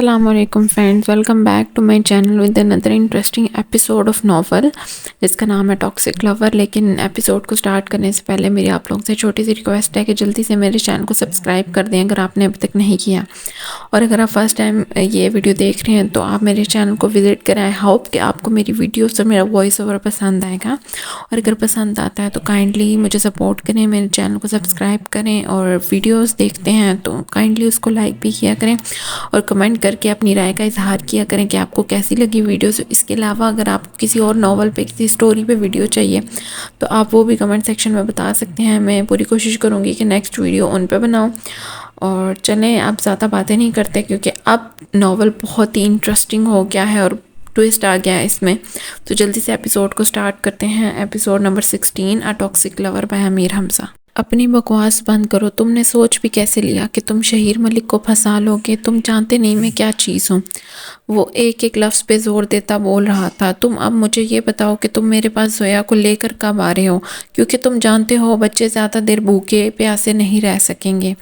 السلام علیکم friends, welcome back to my channel with another interesting episode of novel جس کا نام ہے ٹاکسک لور۔ لیکن ایپیسوڈ کو سٹارٹ کرنے سے پہلے میری آپ لوگوں سے چھوٹی سی ریکویسٹ ہے کہ جلدی سے میرے چینل کو سبسکرائب کر دیں اگر آپ نے ابھی تک نہیں کیا، اور اگر آپ فرسٹ ٹائم یہ ویڈیو دیکھ رہے ہیں تو آپ میرے چینل کو وزٹ کریں۔ آئی ہوپ کہ آپ کو میری ویڈیوز اور میرا وائس اوور پسند آئے گا، اور اگر پسند آتا ہے تو کائنڈلی مجھے سپورٹ کریں، میرے چینل کو سبسکرائب کریں، اور ویڈیوز دیکھتے ہیں تو کائنڈلی اس کو لائک بھی کیا کریں اور کمنٹ کر کے اپنی رائے کا اظہار کیا کریں کہ آپ کو کیسی لگی ویڈیوز۔ اس کے علاوہ اگر آپ کو کسی اور ناول پہ، کسی سٹوری پہ ویڈیو چاہیے تو آپ وہ بھی کمنٹ سیکشن میں بتا سکتے ہیں۔ میں پوری کوشش کروں گی کہ نیکسٹ ویڈیو ان پہ بناؤں۔ اور چلیں اب زیادہ باتیں نہیں کرتے کیونکہ اب ناول بہت ہی انٹرسٹنگ ہو گیا ہے اور ٹویسٹ آ گیا ہے اس میں، تو جلدی سے ایپیسوڈ کو سٹارٹ کرتے ہیں۔ Episode number 16، a toxic love by Amir Hamza. اپنی بکواس بند کرو، تم نے سوچ بھی کیسے لیا کہ تم شہیر ملک کو پھنسا لو گے؟ تم جانتے نہیں میں کیا چیز ہوں۔ وہ ایک ایک لفظ پہ زور دیتا بول رہا تھا۔ تم اب مجھے یہ بتاؤ کہ تم میرے پاس زویا کو لے کر کب آ رہے ہو، کیونکہ تم جانتے ہو بچے زیادہ دیر بھوکے پیاسے نہیں رہ سکیں گے۔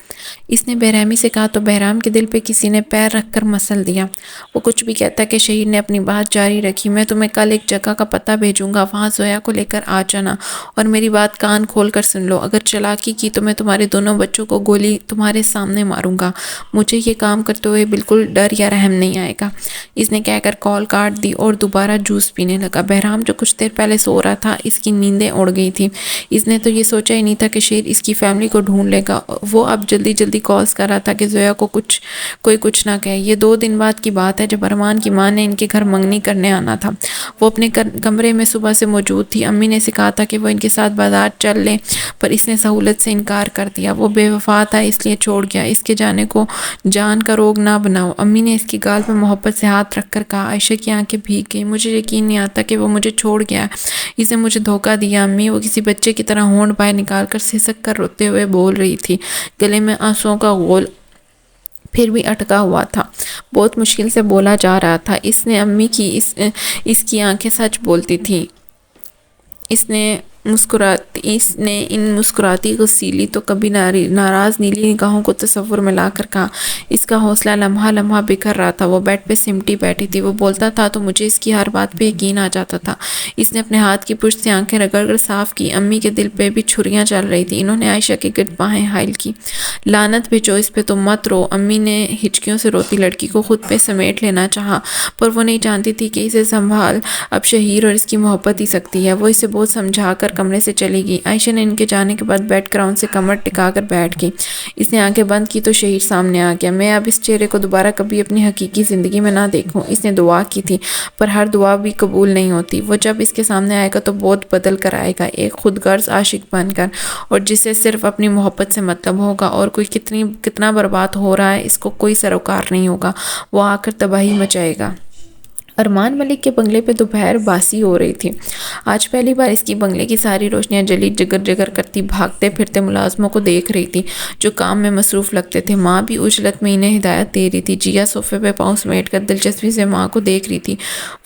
اس نے بے رحمی سے کہا تو بہرام کے دل پہ کسی نے پیر رکھ کر مسل دیا۔ وہ کچھ بھی کہتا کہ شہیر نے اپنی بات جاری رکھی۔ میں تمہیں کل ایک جگہ کا پتہ بھیجوں گا، وہاں زویا کو لے کر آ جانا، اور میری بات کان کھول کر سن لو، اگر چالاکی کی تو میں تمہارے دونوں بچوں کو گولی تمہارے سامنے ماروں گا۔ مجھے یہ کام کرتے ہوئے بالکل ڈر یا رحم نہیں آئے گا۔ اس نے کہہ کر کال کاٹ دی اور دوبارہ جوس پینے لگا۔ بہرام جو کچھ دیر پہلے سو رہا تھا، اس کی نیندیں اڑ گئی تھی۔ اس نے تو یہ سوچا ہی نہیں تھا کہ شیر اس کی فیملی کو ڈھونڈ لے گا۔ وہ اب جلدی جلدی کالز کر رہا تھا کہ زویا کو کوئی کچھ نہ کہے۔ یہ 2 دن بعد کی بات ہے جب ارمان کی ماں نے ان کے گھر منگنی کرنے آنا تھا۔ وہ اپنے کمرے میں صبح سے موجود تھی۔ امی نے کہا تھا کہ وہ ان کے ساتھ بازار چل لیں، پر اس نے سہولت سے انکار کر دیا۔ وہ بے وفا تھا اس لیے چھوڑ گیا۔ اس کے جانے کو جان کا روگ نہ بناؤ۔ امی نے اس کی گال پر محبت سے ہاتھ رکھ کر کہا۔ عائشہ کی آنکھیں بھیگ گئیں۔ مجھے یقین نہیں آتا کہ وہ مجھے چھوڑ گیا ہے، اس نے مجھے دھوکہ دیا امی، وہ کسی بچے کی طرح ہونٹ باہر نکال کر سسک کر روتے ہوئے بول رہی تھی، گلے میں آنسوؤں کا غول پھر بھی اٹکا ہوا تھا۔ بہت مشکل سے بولا جا رہا تھا۔ اس نے امی کی اس کی آنکھیں سچ بولتی تھیں۔ اس نے ان مسکراتی غسیلی تو کبھی ناراض نیلی نگاہوں کو تصور میں لا کر کہا۔ اس کا حوصلہ لمحہ لمحہ بکھر رہا تھا۔ وہ بیڈ پہ سمٹی بیٹھی تھی۔ وہ بولتا تھا تو مجھے اس کی ہر بات پہ یقین آ جاتا تھا۔ اس نے اپنے ہاتھ کی پشت سے آنکھیں رگڑ کر صاف کی۔ امی کے دل پہ بھی چھریاں چل رہی تھی۔ انہوں نے عائشہ کے گرد باہیں حائل کی۔ لعنت بھیجو اس پہ، تم مت رو۔ امی نے ہچکیوں سے روتی لڑکی کو خود پہ سمیٹ لینا چاہا، پر وہ نہیں جانتی تھی کہ اسے سنبھال اب شہیر اور اس کی محبت ہی سکتی ہے۔ وہ اسے بہت سمجھا کر کمرے سے چلی گئی۔ عائشہ نے ان کے جانے کے بعد بیڈ گراؤنڈ سے کمر ٹکا کر بیٹھ گئی۔ اس نے آنکھیں بند کی تو شہیر سامنے آ گیا۔ میں اب اس چہرے کو دوبارہ کبھی اپنی حقیقی زندگی میں نہ دیکھوں۔ اس نے دعا کی تھی، پر ہر دعا بھی قبول نہیں ہوتی۔ وہ جب اس کے سامنے آئے گا تو بہت بدل کر آئے گا، ایک خود غرض عاشق بن کر، اور جسے صرف اپنی محبت سے مطلب ہوگا، اور کوئی کتنا برباد ہو رہا ہے اس کو کوئی سروکار نہیں ہوگا۔ وہ آ کر تباہی مچائے گا۔ ارمان ملک کے بنگلے پہ دوپہر باسی ہو رہی تھی۔ آج پہلی بار اس کی بنگلے کی ساری روشنیاں جلی جگر جگر کرتی بھاگتے پھرتے ملازموں کو دیکھ رہی تھی جو کام میں مصروف لگتے تھے۔ ماں بھی اجلت میں انہیں ہدایت دے رہی تھی۔ جیا صوفے پہ پاؤں سمیٹ کر دلچسپی سے ماں کو دیکھ رہی تھی۔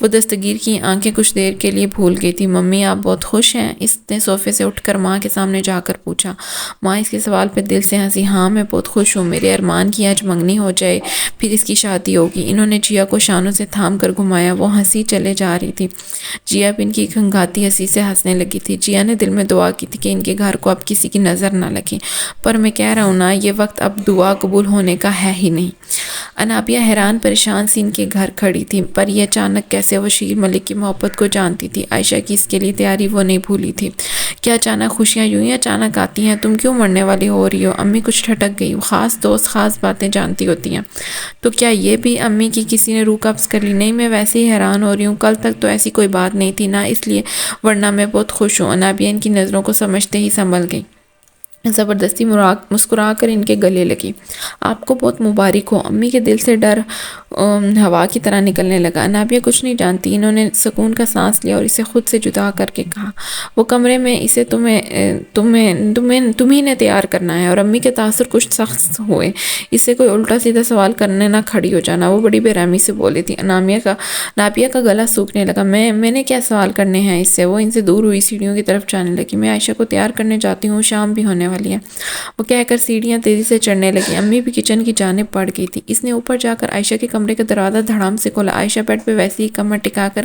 وہ دستگیر کی آنکھیں کچھ دیر کے لیے بھول گئی تھی۔ ممی آپ بہت خوش ہیں؟ اس نے صوفے سے اٹھ کر ماں کے سامنے جا کر پوچھا۔ ماں اس کے سوال پہ دل سے ہنسی۔ ہاں میں بہت خوش ہوں، میرے ارمان کی آج منگنی ہو جائے، پھر اس کی شادی ہوگی۔ انہوں نے جیا کو شانوں سے تھام کر گھمایا۔ وہ ہنسی چلے جا رہی تھی۔ جیا بھی ان کی گھنگھاتی ہنسی سے ہنسنے لگی تھی۔ جیا نے دل میں دعا کی تھی کہ ان کے گھر کو اب کسی کی نظر نہ لگے، پر میں کہہ رہا ہوں نا، یہ وقت اب دعا قبول ہونے کا ہے ہی نہیں۔ انابیہ حیران پریشان سی ان کے گھر کھڑی تھی، پر یہ اچانک کیسے؟ وہ شیر ملک کی محبت کو جانتی تھی۔ عائشہ کی اس کے لیے تیاری وہ نہیں بھولی تھی۔ کیا اچانک خوشیاں یوں ہی اچانک آتی ہیں؟ تم کیوں مرنے والی ہو رہی ہو؟ امی کچھ ٹھٹک گئی۔ خاص دوست خاص باتیں جانتی ہوتی ہیں، تو کیا یہ بھی امی کی کسی نے روح قبض کر لی؟ نہیں، میں ویسے ہی حیران ہو رہی ہوں، کل تک تو ایسی کوئی بات نہیں تھی نا، اس لیے، ورنہ میں بہت خوش ہوں۔ انابیہ ان کی نظروں کو سمجھتے ہی سنبھل گئی، زبردستی مسکرا کر ان کے گلے لگی۔ آپ کو بہت مبارک ہو۔ امی کے دل سے ڈر ہوا کی طرح نکلنے لگا۔ انابیہ کچھ نہیں جانتی۔ انہوں نے سکون کا سانس لیا اور اسے خود سے جدا کر کے کہا، وہ کمرے میں اسے تمہیں نے تیار کرنا ہے، اور امی کے تاثر کچھ سخت ہوئے۔ اس سے کوئی الٹا سیدھا سوال کرنے نہ کھڑی ہو جانا۔ وہ بڑی بے رحمی سے بولی تھی۔ انابیہ کا گلا سوکھنے لگا۔ میں نے کیا سوال کرنے ہیں اس سے؟ وہ ان سے دور ہوئی سیڑھیوں کی طرف جانے لگی۔ میں عائشہ کو تیار کرنے جاتی ہوں، شام بھی ہونے والی ہے، وہ کہہ کر سیڑھیاں تیزی سے چڑھنے لگی۔ امی بھی کچن کی جانب بڑھ گئی تھی۔ اس نے اوپر جا کر عائشہ کے کمرے کمرے کا دروازہ دھڑام سے کھولا۔ عائشہ بیڈ پہ ویسے ہی کمر ٹکا کر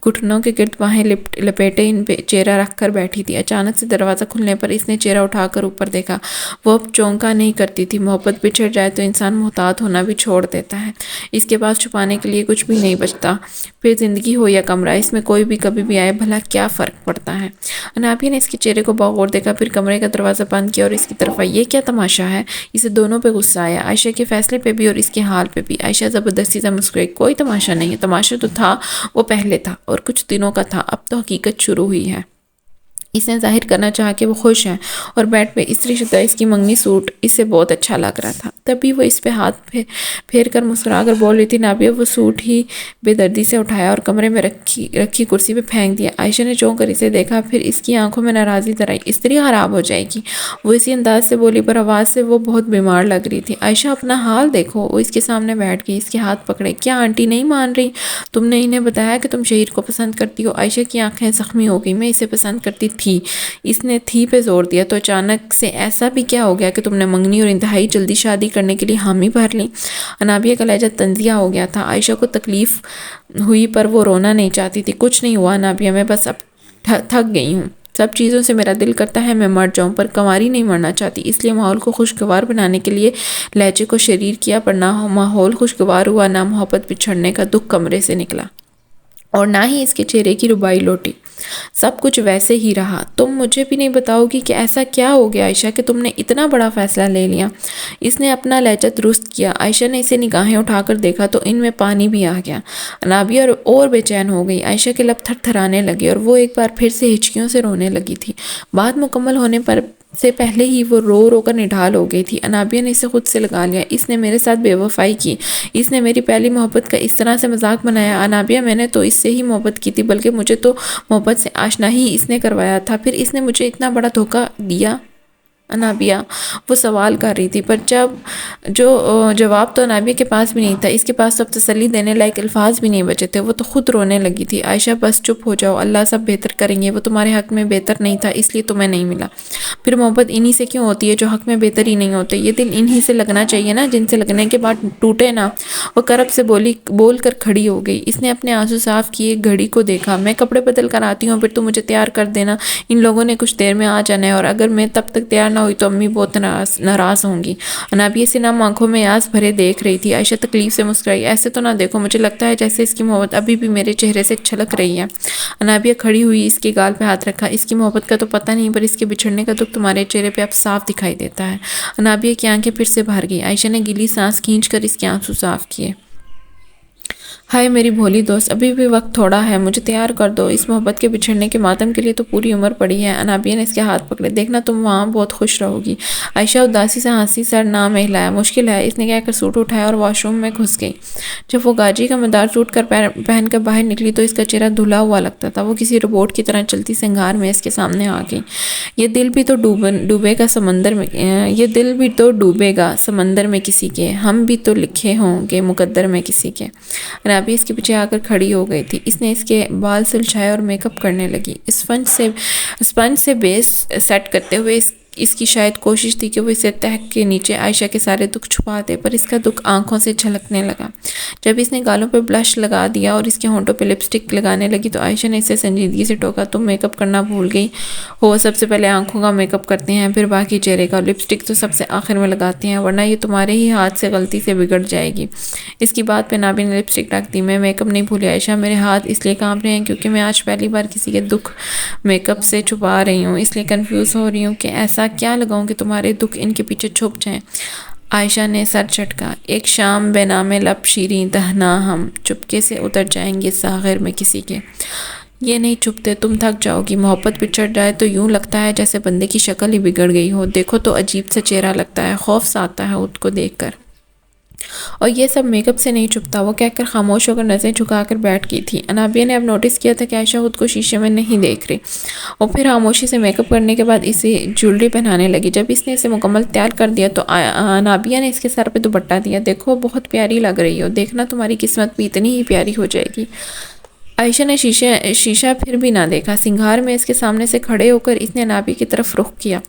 گھٹنوں کے گرد باہیں لپیٹے ان پہ چہرہ رکھ کر بیٹھی تھی۔ اچانک سے دروازہ کھلنے پر اس نے چہرہ اٹھا کر اوپر دیکھا۔ وہ اب چونکا نہیں کرتی تھی۔ محبت بچھڑ جائے تو انسان محتاط ہونا بھی چھوڑ دیتا ہے۔ اس کے پاس چھپانے کے لیے کچھ بھی نہیں بچتا۔ پھر زندگی ہو یا کمرہ، اس میں کوئی بھی کبھی بھی آئے بھلا کیا فرق پڑتا ہے۔ انابیہ نے اس کے چہرے کو بغور دیکھا، پھر کمرے کا دروازہ بند کیا اور اس کی طرف آئی۔ یہ کیا تماشا ہے؟ اسے دونوں پہ غصہ آیا، عائشہ کے فیصلے پہ بھی اور اس کے حال پہ بھی۔ عائشہ زبردستی سے مسکرائی۔ کوئی تماشا نہیں ہے، تماشا تو تھا، وہ پہلے تھا اور کچھ دنوں کا تھا، اب تو حقیقت شروع ہوئی ہے۔ اس نے ظاہر کرنا چاہا کہ وہ خوش ہے اور بیڈ پہ استری شدہ اس کی منگنی سوٹ اس سے بہت اچھا لگ رہا تھا۔ تبھی وہ اس پہ ہاتھ پھیر کر مسکرا کر بول رہی تھی۔ نابیہ وہ سوٹ ہی بے دردی سے اٹھایا اور کمرے میں رکھی کرسی پہ پھینک دیا۔ عائشہ نے چونک کر اسے دیکھا، پھر اس کی آنکھوں میں ناراضی ذرا آئی۔ استری خراب ہو جائے گی، وہ اسی انداز سے بولی، پر آواز سے وہ بہت بیمار لگ رہی تھی۔ عائشہ اپنا حال دیکھو۔ وہ اس کے سامنے بیٹھ گئی، اس کے ہاتھ پکڑے۔ کیا آنٹی نہیں مان رہی؟ تم نے انہیں بتایا کہ تم شہیر کو پسند کرتی ہو؟ عائشہ کی آنکھیں زخمی ہو گئی۔ میں اسے پسند کرتی تھی، اس نے تھی پہ زور دیا۔ تو اچانک سے ایسا بھی کیا ہو گیا کہ تم نے منگنی اور انتہائی جلدی شادی کرنے کے لیے حامی بھر لی؟ انابیہ کا لہجہ طنزیہ ہو گیا تھا۔ عائشہ کو تکلیف ہوئی پر وہ رونا نہیں چاہتی تھی۔ کچھ نہیں ہوا انابیہ، میں بس اب تھک گئی ہوں، سب چیزوں سے میرا دل کرتا ہے میں مر جاؤں، پر کنواری نہیں مرنا چاہتی، اس لیے ماحول کو خوشگوار بنانے کے لیے لہجے کو شریر کیا، پر نہ ماحول خوشگوار ہوا، نہ محبت بچھڑنے کا دکھ کمرے سے نکلا، اور نہ ہی اس کے چہرے کی ربائی لوٹی۔ سب کچھ ویسے ہی رہا۔ تم مجھے بھی نہیں بتاؤ گی کہ ایسا کیا ہو گیا عائشہ کہ تم نے اتنا بڑا فیصلہ لے لیا؟ اس نے اپنا لہجہ درست کیا۔ عائشہ نے اسے نگاہیں اٹھا کر دیکھا تو ان میں پانی بھی آ گیا۔ انابیہ اور بے چین ہو گئی۔ عائشہ کے لب تھر تھرانے لگے اور وہ ایک بار پھر سے ہچکیوں سے رونے لگی تھی۔ بات مکمل ہونے پر سے پہلے ہی وہ رو رو کر نڈھال ہو گئی تھی۔ انابیہ نے اسے خود سے لگا لیا۔ اس نے میرے ساتھ بے وفائی کی، اس نے میری پہلی محبت کا اس طرح سے مذاق بنایا۔ انابیہ میں نے تو اس سے ہی محبت کی تھی، بلکہ مجھے تو محبت سے آشنا ہی اس نے کروایا تھا، پھر اس نے مجھے اتنا بڑا دھوکہ دیا۔ انابیہ وہ سوال کر رہی تھی، پر جواب تو انابیہ کے پاس بھی نہیں تھا۔ اس کے پاس اب تسلی دینے لائق الفاظ بھی نہیں بچے تھے۔ وہ تو خود رونے لگی تھی۔ عائشہ بس چپ ہو جاؤ، اللہ سب بہتر کریں گے، وہ تمہارے حق میں بہتر نہیں تھا اس لیے تمہیں نہیں ملا۔ پھر محبت انہی سے کیوں ہوتی ہے جو حق میں بہتر ہی نہیں ہوتے؟ یہ دل انہی سے لگنا چاہیے نا جن سے لگنے کے بعد ٹوٹے نا۔ وہ کرب سے بول کر کھڑی ہو گئی۔ اس نے اپنے آنسو صاف کیے، گھڑی کو دیکھا۔ میں کپڑے بدل کر آتی ہوں، پھر تم مجھے تیار کر دینا، ان لوگوں نے کچھ دیر میں آ جانا ہے، اور اگر میں تب تک تیار نہ ہوئی تو امی بہت ناراض ہوں گی۔ انابیہ سے نم آنکھوں میں آنس بھرے دیکھ رہی تھی۔ عائشہ تکلیف سے مسکرائی۔ ایسے تو نہ دیکھو، مجھے لگتا ہے جیسے اس کی محبت ابھی بھی میرے چہرے سے چھلک رہی ہے۔ انابیہ کھڑی ہوئی، اس کے گال پہ ہاتھ رکھا۔ اس کی محبت کا تو پتہ نہیں، پر اس کے بچھڑنے کا دکھ تمہارے چہرے پہ اب صاف دکھائی دیتا ہے۔ انابیہ کی آنکھیں پھر سے بھر گئی۔ عائشہ نے گیلی سانس کھینچ کر اس کے آنسو صاف کیے۔ ہائے میری بھولی دوست، ابھی بھی وقت تھوڑا ہے، مجھے تیار کر دو، اس محبت کے بچھڑنے کے ماتم کے لیے تو پوری عمر پڑی ہے۔ انابیہ نے اس کے ہاتھ پکڑے۔ دیکھنا تم وہاں بہت خوش رہو گی۔ عائشہ اداسی سے ہنسی، سر نہ ہلایا۔ مشکل ہے، اس نے کہہ کر سوٹ اٹھایا اور واش روم میں گھس گئی۔ جب وہ گاجی کا مدار سوٹ پہن کر باہر نکلی تو اس کا چہرہ دھلا ہوا لگتا تھا۔ وہ کسی روبوٹ کی طرح چلتی سنگار میں اس کے سامنے آ گئی۔ یہ دل بھی تو ڈوبے گا سمندر میں کسی کے، ہم بھی تو لکھے ہوں گے مقدر میں کسی کے۔ انابیہ اس کے پیچھے آ کر کھڑی ہو گئی تھی۔ اس نے اس کے بال سلجھائے اور میک اپ کرنے لگی، اسپنج سے بیس سیٹ کرتے ہوئے۔ اس کی شاید کوشش تھی کہ وہ اسے تہہ کے نیچے عائشہ کے سارے دکھ چھپا دے، پر اس کا دکھ آنکھوں سے جھلکنے لگا۔ جب اس نے گالوں پہ بلش لگا دیا اور اس کے ہونٹوں پہ لپسٹک لگانے لگی تو عائشہ نے اسے سنجیدگی سے ٹوکا، تم میک اپ کرنا بھول گئی ہو، سب سے پہلے آنکھوں کا میک اپ کرتے ہیں، پھر باقی چہرے کا، لپسٹک تو سب سے آخر میں لگاتے ہیں، ورنہ یہ تمہارے ہی ہاتھ سے غلطی سے بگڑ جائے گی۔ اس کی بات پہ نابی نے لپسٹک رکھ دی۔ میں میک اپ نہیں بھولی عائشہ، میرے ہاتھ اس لیے کانپ رہے ہیں کیونکہ میں آج پہلی بار کسی کے دکھ میک اپ سے چھپا رہی ہوں، اس لیے کنفیوز ہو رہی ہوں کہ ایسا کیا لگاؤں کہ تمہارے دکھ ان کے پیچھے چھپ جائیں۔ عائشہ نے سر جھٹکا۔ ایک شام بے نام لب شیریں دہنا، ہم چپکے سے اتر جائیں گے ساغر میں کسی کے۔ یہ نہیں چھپتے، تم تھک جاؤ گی۔ محبت بچھڑ جائے تو یوں لگتا ہے جیسے بندے کی شکل ہی بگڑ گئی ہو، دیکھو تو عجیب سا چہرہ لگتا ہے، خوف سا آتا ہے اس کو دیکھ کر، اور یہ سب میک اپ سے نہیں چھپتا۔ وہ کہہ کر خاموش ہو کر نظریں جھکا کر بیٹھ گئی تھی۔ انابیہ نے اب نوٹس کیا تھا کہ عائشہ خود کو شیشے میں نہیں دیکھ رہی، اور پھر خاموشی سے میک اپ کرنے کے بعد اسے جیولری پہنانے لگی۔ جب اس نے اسے مکمل تیار کر دیا تو انابیہ نے اس کے سر پہ دوپٹہ دیا۔ دیکھو بہت پیاری لگ رہی ہو، دیکھنا تمہاری قسمت بھی اتنی ہی پیاری ہو جائے گی۔ عائشہ نے شیشہ پھر بھی نہ دیکھا۔ سنگھار میں اس کے سامنے سے کھڑے ہو کر اس نے نابی کی طرف رخ کیا۔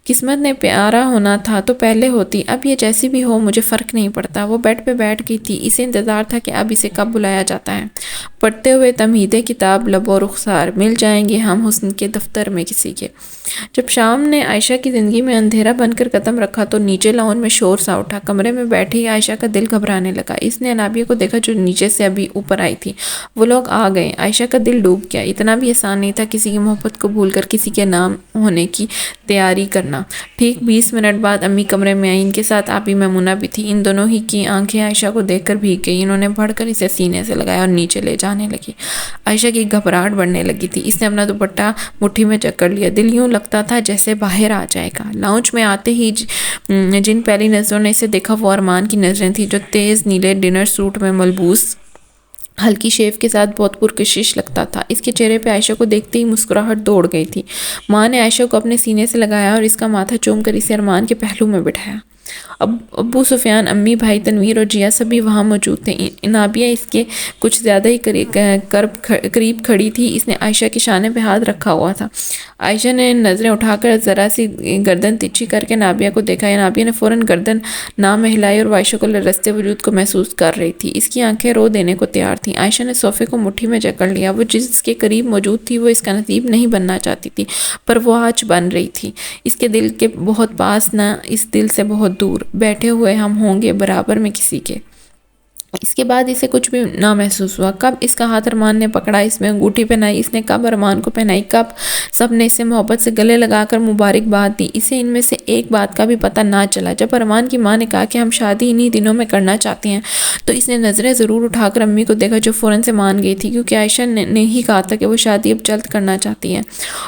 قسمت نے پیارا ہونا تھا تو پہلے ہوتی، اب یہ جیسی بھی ہو مجھے فرق نہیں پڑتا۔ وہ بیڈ پہ بیٹھ گئی تھی، اسے انتظار تھا کہ اب اسے کب بلایا جاتا ہے۔ پڑھتے ہوئے تمہید کتاب لب و رخسار، مل جائیں گے ہم حسن کے دفتر میں کسی کے۔ جب شام نے عائشہ کی زندگی میں اندھیرا بن کر قدم رکھا تو نیچے لاؤن میں شور سا اٹھا۔ کمرے میں بیٹھی ہی عائشہ کا دل گھبرانے لگا۔ اس نے انابیہ کو دیکھا جو نیچے سے ابھی اوپر آئی تھی۔ وہ لوگ آ گئے۔ عائشہ کا دل ڈوب گیا۔ اتنا بھی آسان نہیں تھا کسی کی محبت کو بھول کر کسی کے نام ہونے کی تیاری کرنا۔ ٹھیک 20 منٹ بعد امی کمرے میں آئیں۔ ان کے ساتھ آپی میمونہ بھی تھی۔ ان دونوں ہی کی آنکھیں عائشہ کو دیکھ کر بھیگ گئی۔ انہوں نے بڑھ کر اسے سینے سے لگایا اور نیچے لے جانے لگی۔ عائشہ کی گھبراہٹ بڑھنے لگی تھی۔ اس نے اپنا دوپٹہ مٹھی میں جکڑ لیا۔ دل یوں لگتا تھا جیسے باہر آ جائے گا۔ لاؤنج میں آتے ہی جن پہلی نظروں نے اسے دیکھا وہ ارمان کی نظریں تھیں، جو تیز نیلے ڈنر سوٹ میں ملبوس، ہلکی شیو کے ساتھ بہت پرکشش لگتا تھا۔ اس کے چہرے پہ عائشہ کو دیکھتے ہی مسکراہٹ دوڑ گئی تھی۔ ماں نے عائشہ کو اپنے سینے سے لگایا اور اس کا ماتھا چوم کر اسے ارمان کے پہلو میں بٹھایا۔ ابو سفیان، امی، بھائی تنویر اور جیا سبھی وہاں موجود تھے۔ انابیہ اس کے کچھ زیادہ ہی قریب کھڑی تھی۔ اس نے عائشہ کے شانے پہ ہاتھ رکھا ہوا تھا۔ عائشہ نے نظریں اٹھا کر ذرا سی گردن تیچی کر کے انابیہ کو دیکھا۔ انابیہ نے فوراً گردن نہ ہلائی اور عائشہ کو لرزتے وجود کو محسوس کر رہی تھی۔ اس کی آنکھیں رو دینے کو تیار تھیں۔ عائشہ نے صوفے کو مٹھی میں جکڑ لیا۔ وہ جس کے قریب موجود تھی وہ اس کا نصیب نہیں بننا چاہتی تھی، پر وہ آج بن رہی تھی۔ اس کے دل کے بہت پاس، نہ اس دل سے بہت دور بیٹھے ہوئے ہم ہوں گے برابر میں کسی کے۔ اس کے بعد اسے کچھ بھی نہ محسوس ہوا۔ کب اس کا ہاتھ ارمان نے پکڑا، اس میں انگوٹھی پہنائی، اس نے کب ارمان کو پہنائی، کب سب نے اسے محبت سے گلے لگا کر مبارکباد دی، اسے ان میں سے ایک بات کا بھی پتہ نہ چلا۔ جب ارمان کی ماں نے کہا کہ ہم شادی انہی دنوں میں کرنا چاہتے ہیں تو اس نے نظریں ضرور اٹھا کر امی کو دیکھا، جو فوراً سے مان گئی تھی، کیونکہ عائشہ نے ہی کہا تھا کہ وہ شادی اب جلد کرنا چاہتی ہے۔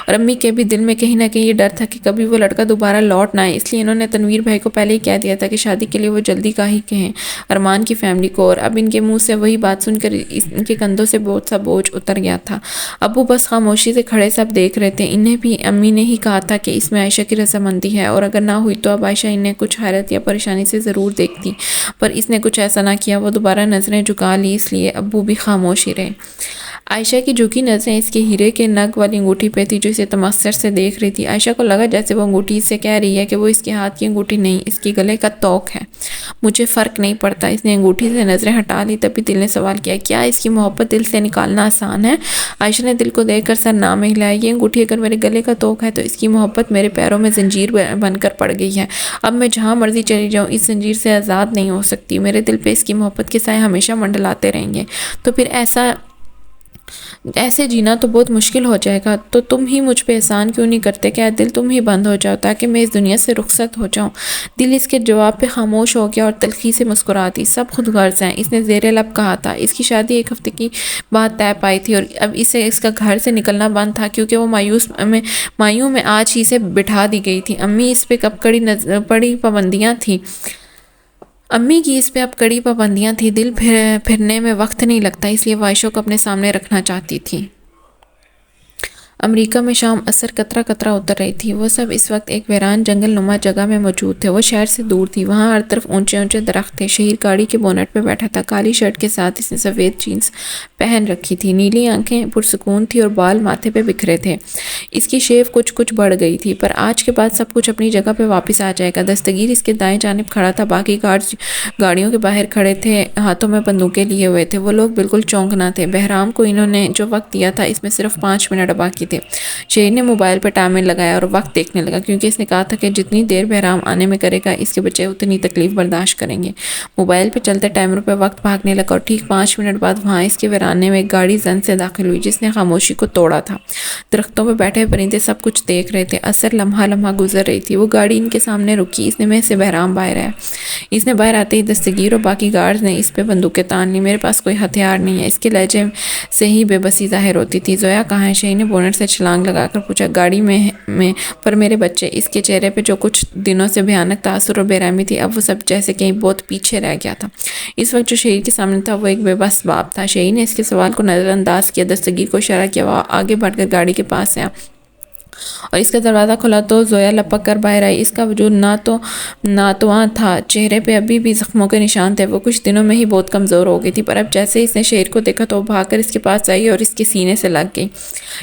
اور امی کے بھی دل میں کہیں نہ کہیں یہ ڈر تھا کہ کبھی وہ لڑکا دوبارہ لوٹ نہ آئے، اس لیے انہوں نے تنویر بھائی کو پہلے ہی کہہ دیا تھا کہ شادی کے لیے وہ جلدی کا ہی کہیں ارمان کی فیملی کو۔ اور اب ان کے منہ سے وہی بات سن کر ان کے کندھوں سے بہت سا بوجھ اتر گیا تھا۔ ابو بس خاموشی سے کھڑے سب دیکھ رہے تھے۔ انہیں بھی امی نے ہی کہا تھا کہ اس میں عائشہ کی رضامندی ہے، اور اگر نہ ہوئی تو اب عائشہ انہیں کچھ حیرت یا پریشانی سے ضرور دیکھتی، پر اس نے کچھ ایسا نہ کیا۔ وہ دوبارہ نظریں جھکا لی، اس لیے ابو بھی خاموش ہی رہے۔ عائشہ کی جھکی نظریں اس کے ہیرے کے نگ والی انگوٹھی پہ تھی جو اسے تمسخر سے دیکھ رہی تھی۔ عائشہ کو لگا جیسے وہ انگوٹھی اس سے کہہ رہی ہے کہ وہ اس کے ہاتھ کی انگوٹھی نہیں، اس کے گلے کا توق ہے۔ مجھے فرق نہیں پڑتا۔ اس نے انگوٹھی سے نظریں ہٹا لی، تبھی دل نے سوال کیا، کیا اس کی محبت دل سے نکالنا آسان ہے؟ عائشہ نے دل کو دیکھ کر سر نہ ہلایا۔ یہ انگوٹھی اگر میرے گلے کا توق ہے تو اس کی محبت میرے پیروں میں زنجیر بن کر پڑ گئی ہے۔ اب میں جہاں مرضی چلی جاؤں اس زنجیر سے آزاد نہیں ہو سکتی۔ میرے دل پہ اس کی محبت کے سائے ہمیشہ منڈلاتے رہیں گے۔ تو پھر ایسے جینا تو بہت مشکل ہو جائے گا۔ تو تم ہی مجھ پہ احسان کیوں نہیں کرتے کہ دل تم ہی بند ہو جاؤ تاکہ میں اس دنیا سے رخصت ہو جاؤں۔ دل اس کے جواب پہ خاموش ہو گیا اور تلخی سے مسکراتی، سب خود غرض ہیں، اس نے زیر لب کہا تھا۔ اس کی شادی 1 ہفتے کی بعد طے پائی تھی اور اب اسے اس کا گھر سے نکلنا بند تھا، کیونکہ وہ مایوں میں آج ہی سے بٹھا دی گئی تھی۔ امی اس پہ اب کڑی پابندیاں تھیں۔ دل پھرنے میں وقت نہیں لگتا، اس لیے وہ عائشہ کو اپنے سامنے رکھنا چاہتی تھی۔ امریکہ میں شام عصر قطرہ قطرہ اتر رہی تھی۔ وہ سب اس وقت ایک ویران جنگل نما جگہ میں موجود تھے۔ وہ شہر سے دور تھی، وہاں ہر طرف اونچے اونچے درخت تھے۔ شہیر گاڑی کے بونٹ پہ بیٹھا تھا، کالی شرٹ کے ساتھ اس نے سفید جینز پہن رکھی تھی۔ نیلی آنکھیں پرسکون تھی اور بال ماتھے پہ بکھرے تھے۔ اس کی شیو کچھ بڑھ گئی تھی، پر آج کے بعد سب کچھ اپنی جگہ پہ واپس آ جائے گا۔ دستگیر اس کے دائیں جانب کھڑا تھا، باقی گارڈز گاڑیوں کے باہر کھڑے تھے، ہاتھوں میں بندوقیں لیے ہوئے تھے۔ وہ لوگ بالکل چونکنا تھے۔ بہرام کو انہوں نے جو وقت دیا تھا اس میں صرف 5 منٹ باقی تھے۔ شہیر نے موبائل پہ ٹائمر لگایا اور وقت دیکھنے لگا، کیونکہ اس نے کہا تھا کہ جتنی دیر بہرام آنے میں کرے گا اس کے بچے اتنی تکلیف برداشت کریں گے۔ موبائل پہ چلتے ٹائمر پہ وقت بھاگنے لگا اور ٹھیک 5 منٹ بعد وہاں اس کے ویرانے میں ایک گاڑی زن سے داخل ہوئی جس نے خاموشی کو توڑا تھا۔ درختوں پہ بیٹھے پرندے سب کچھ دیکھ رہے تھے۔ عصر لمحہ لمحہ گزر رہی تھی۔ وہ گاڑی ان کے سامنے رکی، اس نے میں سے بہرام باہر آیا۔ اس نے باہر آتے ہی دستگیر اور باقی گارڈز نے اس پہ بندوقیں تان لی۔ میرے پاس کوئی ہتھیار نہیں ہے، اس کے لہجے سے ہی بے بسی ظاہر ہوتی تھی۔ زویا کہاں ہے؟ شہیر نے بونٹ سے چھلانگ لگا کر پوچھا۔ گاڑی میں پر میرے بچے۔ اس کے چہرے پہ جو کچھ دنوں سے بھیانک تاثر اور بے رحمی تھی اب وہ سب جیسے کہیں بہت پیچھے رہ گیا تھا۔ اس وقت جو شہیر کے سامنے تھا وہ ایک بے بس باپ تھا۔ شہیر نے اس کے سوال کو نظر انداز کیا، دستگیر کو اشارہ کیا، وہ آگے بڑھ کر گاڑی کے پاس آیا۔ اور اس کا دروازہ کھلا تو زویا لپک کر باہر آئی۔ اس کا وجود ناتواں تھا، چہرے پہ ابھی بھی زخموں کے نشان تھے۔ وہ کچھ دنوں میں ہی بہت کمزور ہو گئی تھی، پر اب جیسے اس نے شہیر کو دیکھا تو وہ بھاگ کر اس کے پاس آئی اور اس کے سینے سے لگ گئی۔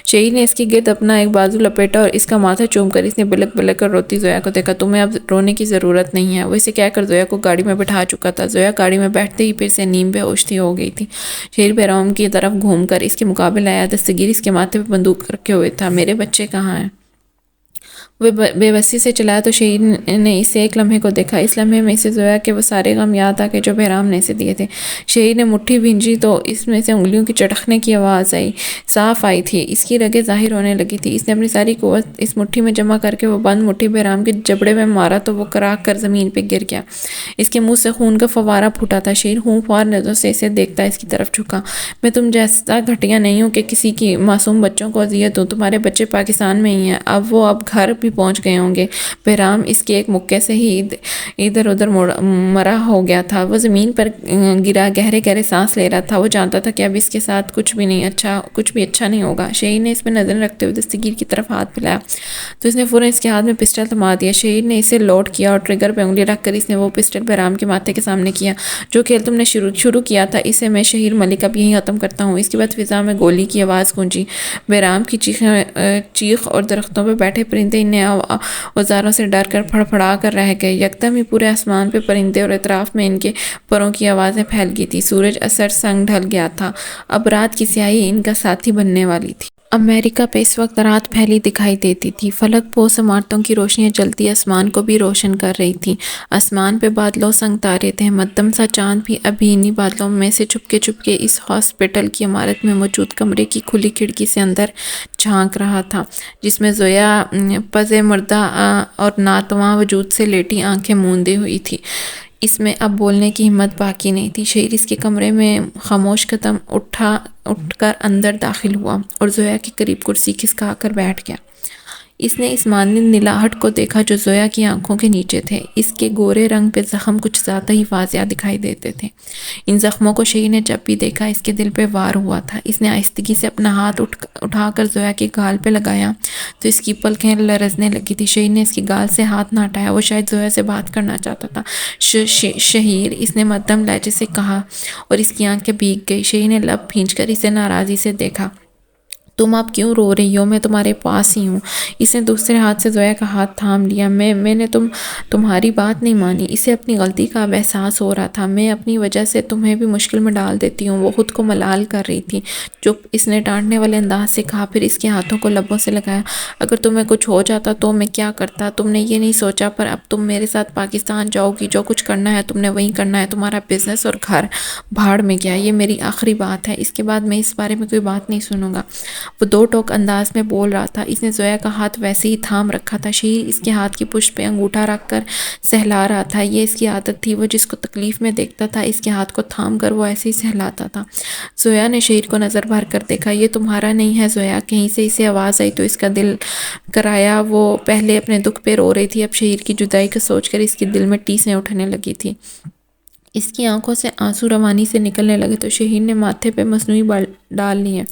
شہیر نے اس کے گرد اپنا ایک بازو لپیٹا اور اس کا ماتھا چوم کر اس نے بلک بلک کر روتی زویا کو دیکھا۔ تمہیں اب رونے کی ضرورت نہیں ہے، وہ اسے کہہ کر زویا کو گاڑی میں بٹھا چکا تھا۔ زویا گاڑی میں بیٹھتے ہی پھر سے نیم بے ہوش ہو گئی تھی۔ شہیر بیرام کی طرف گھوم کر اس کے مقابل آیا۔ دستگیر اس کے ماتھے پہ بندوق رکھے ہوئے تھا۔ میرے بچے کہاں ہیں؟ وہ بے بسی سے چلایا تو شہیر نے اسے ایک لمحے کو دیکھا۔ اس لمحے میں اسے زویا کے وہ سارے غم یاد آ گئے جو بہرام نے اسے دیے تھے۔ شہیر نے مٹھی بھینجی تو اس میں سے انگلیوں کی چٹکنے کی آواز صاف آئی تھی۔ اس کی رگیں ظاہر ہونے لگی تھی۔ اس نے اپنی ساری قوت اس مٹھی میں جمع کر کے وہ بند مٹھی بہرام کے جبڑے میں مارا تو وہ کراہ کر زمین پہ گر گیا۔ اس کے منہ سے خون کا فوارہ پھوٹا تھا۔ شہیر ہونفوار نظروں سے اسے دیکھتا اس کی طرف جھکا۔ میں تم جیسا گھٹیا نہیں ہوں کہ کسی کی معصوم بچوں کو اذیت دوں۔ تمہارے بچے پاکستان میں ہی ہیں، اب وہ گھر بھی پہنچ گئے ہوں گے۔ بہرام اس کے ایک مکے سے ہی ادھر ادھر مرا ہو گیا تھا۔ وہ زمین پر گرا گہرے گہرے سانس لے رہا تھا۔ وہ جانتا تھا کہ اب اس کے ساتھ کچھ بھی اچھا نہیں ہوگا۔ شہیر نے اس پہ نظر رکھتے ہوئے دستگیر کی طرف ہاتھ پھیلایا تو اس نے فوراً اس کے ہاتھ میں پسٹل تھما دیا۔ شہیر نے اسے لوڈ کیا اور ٹریگر پہ انگلی رکھ کر اس نے وہ پسٹل بہرام کے ماتھے کے سامنے کیا۔ جو کھیل تم نے شروع کیا تھا اسے میں شہیر ملک اب یہیں ختم کرتا ہوں۔ اس کے بعد فضا میں گولی کی آواز گونجی۔ بہرام کی چیخ اور درختوں پہ بیٹھے پرندے ان اوزاروں سے ڈر کر پھڑپھڑا کر رہ گئے۔ یکدم ہی پورے آسمان پہ پرندے اور اطراف میں ان کے پروں کی آوازیں پھیل گئی تھی۔ سورج اثر سنگ ڈھل گیا تھا۔ اب رات کی سیاہی ان کا ساتھی بننے والی تھی۔ امریکہ پہ اس وقت رات پھیلی دکھائی دیتی تھی۔ فلک پوش عمارتوں کی روشنیاں جلتی آسمان کو بھی روشن کر رہی تھیں۔ آسمان پہ بادلوں سنگ تارے تھے۔ مدھم سا چاند بھی ابھی انہی بادلوں میں سے چپکے اس ہاسپٹل کی عمارت میں موجود کمرے کی کھلی کھڑکی سے اندر جھانک رہا تھا، جس میں زویا پز مردہ اور ناتواں وجود سے لیٹی آنکھیں موندے ہوئی تھی۔ اس میں اب بولنے کی ہمت باقی نہیں تھی۔ شہیر اس کے کمرے میں خاموش قدم اٹھ کر اندر داخل ہوا اور زویا کے قریب کرسی کھسکا کر بیٹھ گیا۔ اس نے اس مانند نیلاہٹ کو دیکھا جو زویا کی آنکھوں کے نیچے تھے۔ اس کے گورے رنگ پہ زخم کچھ زیادہ ہی واضح دکھائی دیتے تھے۔ ان زخموں کو شہیر نے جب بھی دیکھا اس کے دل پہ وار ہوا تھا۔ اس نے آہستگی سے اپنا ہاتھ اٹھا کر زویا کے گال پہ لگایا تو اس کی پلکیں لرزنے لگی تھی۔ شہیر نے اس کی گال سے ہاتھ نہ ہٹایا۔ وہ شاید زویا سے بات کرنا چاہتا تھا۔ شہیر، اس نے مدھم لہجے سے کہا اور اس کی آنکھیں بھیگ گئی۔ شہیر نے لب بھینچ کر اسے ناراضی سے دیکھا۔ تم اب کیوں رو رہی ہو؟ میں تمہارے پاس ہی ہوں۔ اس نے دوسرے ہاتھ سے زویا کا ہاتھ تھام لیا۔ میں نے تمہاری بات نہیں مانی۔ اسے اپنی غلطی کا اب احساس ہو رہا تھا۔ میں اپنی وجہ سے تمہیں بھی مشکل میں ڈال دیتی ہوں۔ وہ خود کو ملال کر رہی تھی۔ چپ، اس نے ڈانٹنے والے انداز سے کہا، پھر اس کے ہاتھوں کو لبوں سے لگایا۔ اگر تمہیں کچھ ہو جاتا تو میں کیا کرتا؟ تم نے یہ نہیں سوچا، پر اب تم میرے ساتھ پاکستان جاؤ گی۔ جو کچھ کرنا ہے تم نے وہیں کرنا ہے۔ تمہارا بزنس اور گھر بھاڑ میں گیا۔ یہ میری آخری بات ہے۔ اس کے بعد میں اس بارے میں کوئی بات نہیں سنوں گا۔ وہ دو ٹوک انداز میں بول رہا تھا۔ اس نے زویا کا ہاتھ ویسے ہی تھام رکھا تھا۔ شہیر اس کے ہاتھ کی پشت پہ انگوٹھا رکھ کر سہلا رہا تھا۔ یہ اس کی عادت تھی۔ وہ جس کو تکلیف میں دیکھتا تھا اس کے ہاتھ کو تھام کر وہ ایسے ہی سہلاتا تھا۔ زویا نے شہیر کو نظر بھر کر دیکھا۔ یہ تمہارا نہیں ہے زویا؟ کہیں سے اسے آواز آئی تو اس کا دل کرایا۔ وہ پہلے اپنے دکھ پہ رو رہی تھی، اب شہیر کی جدائی کو سوچ کر اس کے دل میں ٹیسیں اٹھنے لگی تھی۔ اس کی آنکھوں سے آنسو روانی سے نکلنے لگے تو شہیر نے ماتھے پہ مصنوعی بال ڈال لیے۔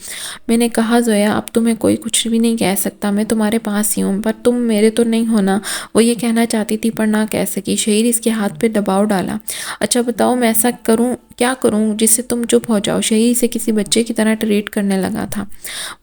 میں نے کہا زویا، اب تمہیں کوئی کچھ بھی نہیں کہہ سکتا۔ میں تمہارے پاس ہی ہوں، پر تم میرے تو نہیں ہونا۔ وہ یہ کہنا چاہتی تھی پر نہ کہہ سکی۔ شہیر اس کے ہاتھ پہ دباؤ ڈالا۔ اچھا بتاؤ، میں ایسا کیا کروں جس سے تم چپ ہو جاؤ؟ شہیر اسے کسی بچے کی طرح ٹریٹ کرنے لگا تھا۔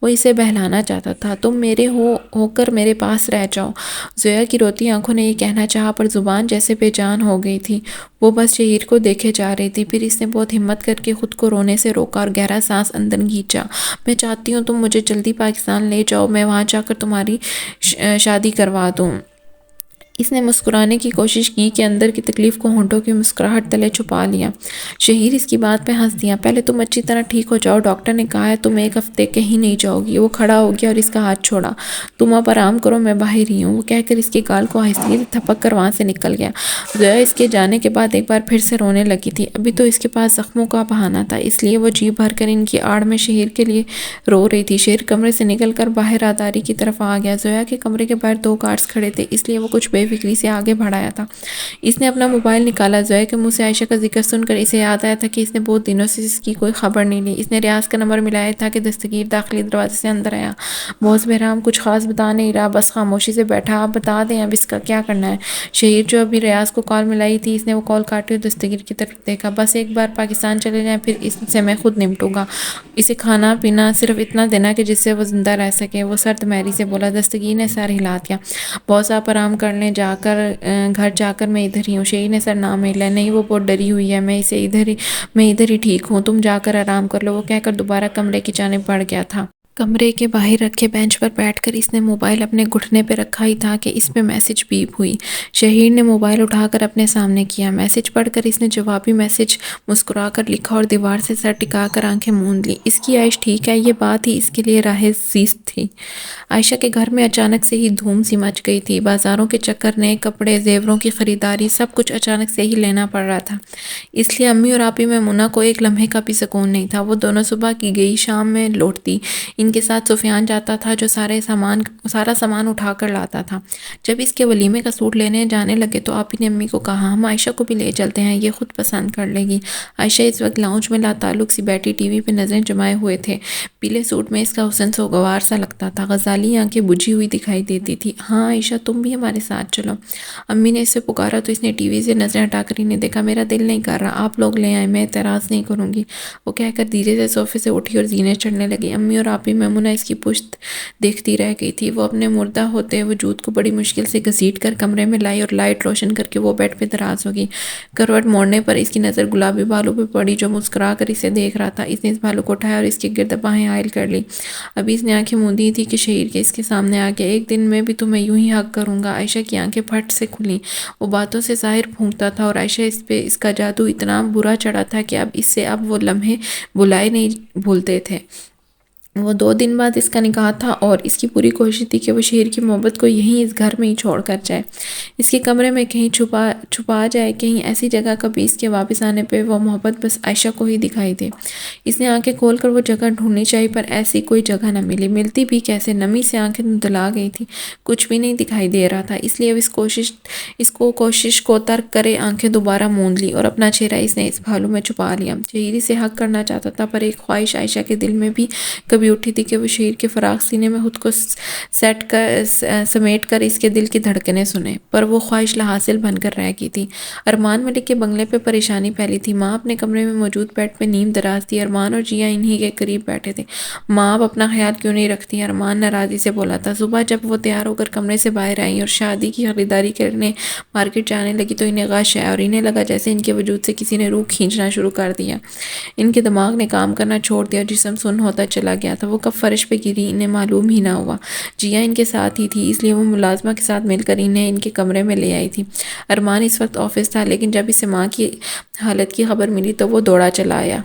وہ اسے بہلانا چاہتا تھا۔ تم میرے ہو کر میرے پاس رہ جاؤ۔ زویا کی روتی آنکھوں نے یہ کہنا چاہا پر زبان جیسے بے جان ہو گئی تھی۔ وہ بس شہیر کو دیکھے جا رہی تھی۔ پھر اس نے بہت ہمت کر کے خود کو رونے سے روکا اور گہرا سانس اندر کھینچا۔ میں چاہتی ہوں تم مجھے جلدی پاکستان لے جاؤ، میں وہاں جا کر تمہاری شادی کروا دوں۔ اس نے مسکرانے کی کوشش کی کہ اندر کی تکلیف کو ہونٹوں کی مسکراہٹ تلے چھپا لیا۔ شہیر اس کی بات پہ ہنس دیا۔ پہلے تم اچھی طرح ٹھیک ہو جاؤ، ڈاکٹر نے کہا ہے تم 1 ہفتے کہیں نہیں جاؤ گی۔ وہ کھڑا ہو گیا اور اس کا ہاتھ چھوڑا۔ تم اب آرام کرو، میں باہر ہی ہوں۔ وہ کہہ کر اس کے گال کو آہستگی سے تھپک کر وہاں سے نکل گیا۔ زویا اس کے جانے کے بعد ایک بار پھر سے رونے لگی تھی۔ ابھی تو اس کے پاس زخموں کا بہانہ تھا، اس لیے وہ جی بھر کر ان کی آڑ میں شہیر کے لیے رو رہی تھی۔ شہیر کمرے سے نکل کر باہر راداری کی طرف آ گیا۔ زویا کے کمرے کے باہر 2 گارڈز کھڑے تھے، اس لیے وہ کچھ بے فکری سے آگے بڑھایا تھا۔ اس نے اپنا موبائل نکالا۔ زویا کے منہ سے عائشہ کا ذکر سن کر اسے یاد آیا تھا کہ اس نے بہت دنوں سے اس کی کوئی خبر نہیں لی۔ اس نے ریاض کا نمبر ملایا تھا کہ دستگیر داخلی دروازے سے اندر آیا۔ بہت بہرام، کچھ خاص بتا نہیں رہا، بس خاموشی سے بیٹھا۔ آپ بتا دیں اب اس کا کیا کرنا ہے؟ شہیر جو ابھی ریاض کو کال ملائی تھی، اس نے وہ کال کاٹی اور دستگیر کی طرف دیکھا۔ بس ایک بار پاکستان چلے جائیں، پھر اس سے میں خود نمٹوں گا۔ اسے کھانا پینا صرف اتنا دینا کہ جس سے وہ زندہ رہ سکے، وہ سرد مہری سے بولا۔ دستگیر نے سر ہلا دیا۔ بہت آپ آرام کر لیں، گھر جا کر میں ادھر ہی ہوں۔ شہیر نے سر نام ہلا۔ نہیں، وہ بہت ڈری ہوئی ہے، میں ادھر ہی ٹھیک ہوں، تم جا کر آرام کر لو، وہ کہہ کر دوبارہ کمرے کی جانب بڑھ گیا تھا۔ کمرے کے باہر رکھے بینچ پر بیٹھ کر اس نے موبائل اپنے گھٹنے پہ رکھا ہی تھا کہ اس پہ میسج بیپ ہوئی۔ شہیر نے موبائل اٹھا کر اپنے سامنے کیا۔ میسج پڑھ کر اس نے جوابی میسج مسکرا کر لکھا اور دیوار سے سر ٹکا کر آنکھیں موند لی۔ اس کی عائش ٹھیک ہے، یہ بات ہی اس کے لیے راہ زیست تھی۔ عائشہ کے گھر میں اچانک سے ہی دھوم سی مچ گئی تھی۔ بازاروں کے چکر، نئے کپڑے، زیوروں کی خریداری، سب کچھ اچانک سے ہی لینا پڑ رہا تھا۔ اس لیے امی اور آپی میمونہ کو ایک لمحے کا بھی سکون نہیں تھا۔ وہ دونوں صبح کی گئی شام میں لوٹتی۔ ان کے ساتھ سفیان جاتا تھا جو سارا سامان اٹھا کر لاتا تھا۔ جب اس کے ولیمے کا سوٹ لینے جانے لگے تو آپی نے امی کو کہا، ہم عائشہ کو بھی لے چلتے ہیں، یہ خود پسند کر لے گی۔ عائشہ اس وقت لاؤنج میں لا تعلق سی بیٹھی ٹی وی پہ نظریں جمائے ہوئے تھے۔ پیلے سوٹ میں اس کا حسن سوگوار سا لگتا تھا۔ غزالی آنکھیں بجھی ہوئی دکھائی دیتی تھی۔ ہاں عائشہ، تم بھی ہمارے ساتھ چلو۔ امی نے اس سے پکارا تو اس نے ٹی وی سے نظریں ہٹا کر انہیں دیکھا۔ میرا دل نہیں کر رہا، آپ لوگ لے آئیں، میں اعتراض نہیں کروں گی، وہ کہہ کر دھیرے سے صوفے سے اٹھی اور زینے چڑھنے لگی۔ امی اور آپی میمونہ اس کی پشت دیکھتی رہ گئی تھی۔ وہ اپنے مردہ ہوتے وجود کو بڑی مشکل سے گھسیٹ کر کمرے میں لائی اور لائٹ روشن کر کے وہ بیڈ پہ دراز ہوگی۔ کروٹ موڑنے پر اس کی نظر گلابی بالوں پہ پڑی جو مسکرا کر اسے دیکھ رہا تھا۔ اس نے اس بالوں کو اٹھایا اور اس کے گرد باہیں حائل کر لی۔ ابھی اس نے آنکھیں موندی تھی کہ شہیر کے اس کے سامنے آ گیا۔ ایک دن میں بھی تمہیں یوں ہی حق کروں گا۔ عائشہ کی آنکھیں پھٹ سے کھلیں۔ وہ باتوں سے ظاہر پھونکتا تھا اور عائشہ اس پہ اس کا جادو اتنا برا چڑھا تھا کہ اب وہ لمحے بلائے نہیں بھولتے تھے۔ وہ 2 دن بعد اس کا نکاح تھا اور اس کی پوری کوشش تھی کہ وہ شہیر کی محبت کو یہیں اس گھر میں ہی چھوڑ کر جائے، اس کے کمرے میں کہیں چھپا جائے، کہیں ایسی جگہ کبھی اس کے واپس آنے پہ وہ محبت بس عائشہ کو ہی دکھائی دے۔ اس نے آنکھیں کھول کر وہ جگہ ڈھونڈنی چاہی پر ایسی کوئی جگہ نہ ملتی بھی کیسے؟ نمی سے آنکھیں دھندلا گئی تھی، کچھ بھی نہیں دکھائی دے رہا تھا۔ اس لیے اب اس کوشش کو ترک کرے آنکھیں دوبارہ موند لی اور اپنا چہرہ اس نے اس بھالو میں چھپا لیا۔ شہیر سے حق کرنا چاہتا تھا پر ایک خواہش عائشہ کے دل میں بھی کبھی اٹھی تھی کہ وہ شہیر کے فراق سینے میں خود کو سمیٹ کر اس کے دل کی دھڑکنیں سنے، پر وہ خواہش لاحاصل بن کر رہ گئی تھی۔ ارمان ملک کے بنگلے پہ پریشانی پھیلی تھی۔ ماں اپنے کمرے میں موجود بیڈ پہ نیم دراز تھی۔ ارمان اور جیا انہی کے قریب بیٹھے تھے۔ ماں اب اپنا خیال کیوں نہیں رکھتی؟ ارمان ناراضی سے بولا تھا۔ صبح جب وہ تیار ہو کر کمرے سے باہر آئیں اور شادی کی خریداری کرنے مارکیٹ جانے لگی تو انہیں غش ہے اور انہیں لگا جیسے ان کے وجود سے کسی نے روح کھینچنا شروع کر دیا۔ ان کے دماغ نے کام کرنا چھوڑ دیا اور جسم سن ہوتا چلا گیا تھا۔ وہ کب فرش پہ گری انہیں معلوم ہی نہ ہوا۔ جیا ان کے ساتھ ہی تھی، اس لیے وہ ملازمہ کے ساتھ مل کر انہیں ان کے کمرے میں لے آئی تھی۔ ارمان اس وقت آفس تھا لیکن جب اسے ماں کی حالت کی خبر ملی تو وہ دوڑا چلا آیا۔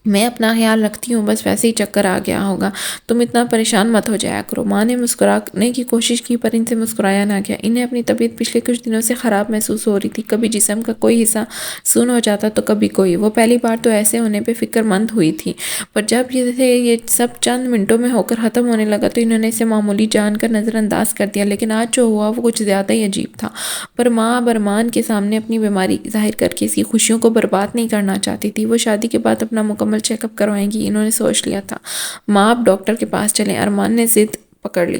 میں اپنا خیال رکھتی ہوں، بس ویسے ہی چکر آ گیا ہوگا، تم اتنا پریشان مت ہو جایا کرو۔ ماں نے مسکرانے کی کوشش کی پر ان سے مسکرایا نہ گیا۔ انہیں اپنی طبیعت پچھلے کچھ دنوں سے خراب محسوس ہو رہی تھی۔ کبھی جسم کا کوئی حصہ سن ہو جاتا تو کبھی کوئی۔ وہ پہلی بار تو ایسے ہونے پہ فکر مند ہوئی تھی، پر جب یہ سب چند منٹوں میں ہو کر ختم ہونے لگا تو انہوں نے اسے معمولی جان کر نظر انداز کر دیا۔ لیکن آج جو ہوا وہ کچھ زیادہ ہی عجیب تھا۔ پر ماں اب ارمان کے سامنے اپنی بیماری ظاہر کر کے اس کی خوشیوں کو برباد نہیں کرنا چاہتی تھی۔ وہ شادی کے بعد اپنا مکمل چیک اپ کروائیں گی، انہوں نے سوچ لیا تھا۔ ماں اب ڈاکٹر کے پاس چلیں، ارمان نے ضد پکڑ لی۔